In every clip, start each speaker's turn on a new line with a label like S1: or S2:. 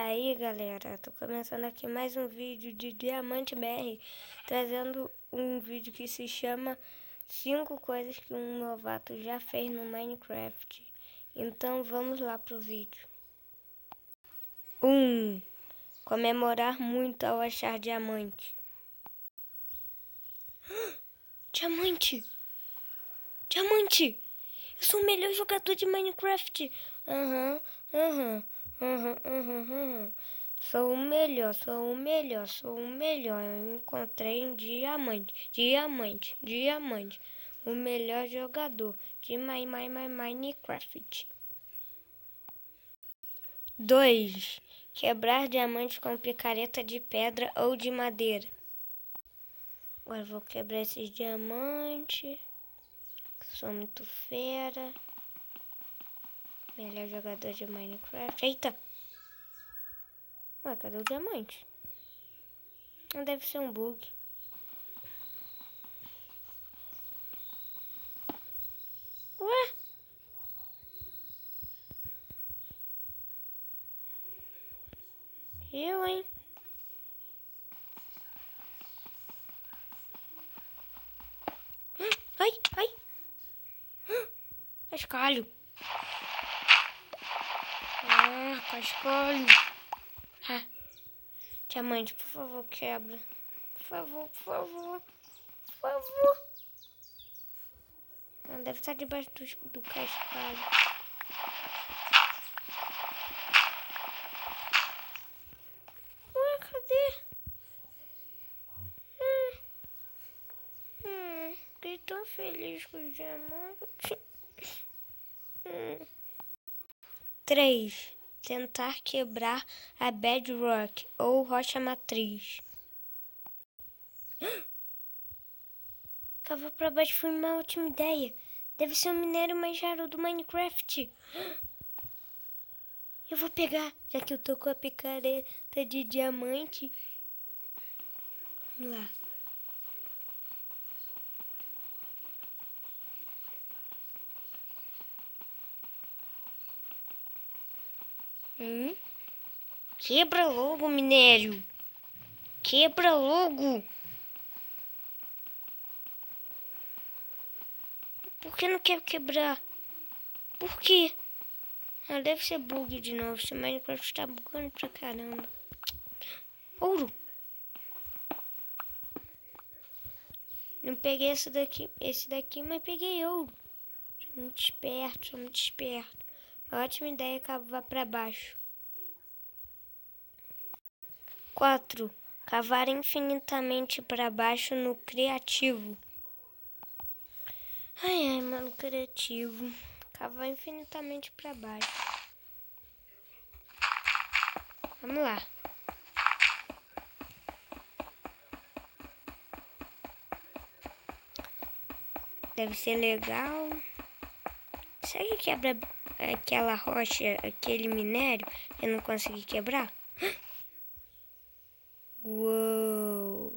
S1: aí galera, tô começando aqui mais um vídeo de Diamante BR, trazendo um vídeo que se chama 5 coisas que um novato já fez no Minecraft. Então vamos lá pro vídeo. 1. Comemorar muito ao achar diamante. Diamante! Diamante! Eu sou o melhor jogador de Minecraft! Sou o melhor. Eu encontrei um diamante. O melhor jogador de Minecraft. 2. Quebrar diamantes com picareta de pedra ou de madeira. Agora vou quebrar esses diamantes. Sou muito fera. Melhor jogador de Minecraft. Eita! Ué, cadê o diamante? Não deve ser um bug. Ué? Eu, hein? Ai! Cascalho. Cascalho. Diamante, por favor, quebra. Por favor. Não deve estar debaixo do cascalho. Ué, cadê? Fiquei tão feliz com o diamante. 3. Tentar quebrar a bedrock ou rocha matriz. Cavar pra baixo foi uma ótima ideia. Deve ser o minério mais raro do Minecraft. Eu vou pegar, já que eu tô com a picareta de diamante. Vamos lá. Quebra logo, minério. Quebra logo. Por que não quer quebrar? Por quê? Ah, deve ser bug de novo. Esse Minecraft tá bugando pra caramba. Ouro. Não peguei esse daqui, mas peguei ouro. Sou muito esperto. Uma ótima ideia cavar pra baixo. 4. Cavar infinitamente para baixo no criativo. Ai, mano, criativo. Cavar infinitamente para baixo. Vamos lá. Deve ser legal. Será que quebra aquela rocha, aquele minério? Eu não consegui quebrar? Uou!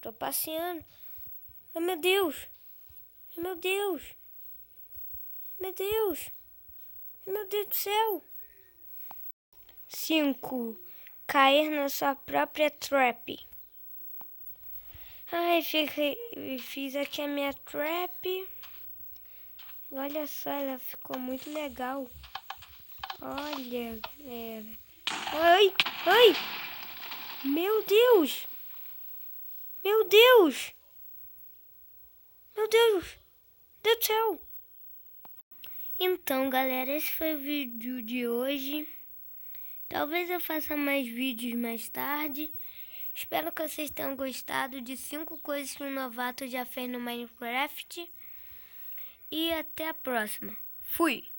S1: Tô passeando. Ai, meu Deus! Meu Deus do céu! 5. Cair na sua própria trap. Ai, fiz aqui a minha trap. Olha só, ela ficou muito legal. Olha, galera. Ai! Meu Deus do céu! Então, galera, esse foi o vídeo de hoje. Talvez eu faça mais vídeos mais tarde. Espero que vocês tenham gostado de 5 coisas que um novato já fez no Minecraft. E até a próxima. Fui!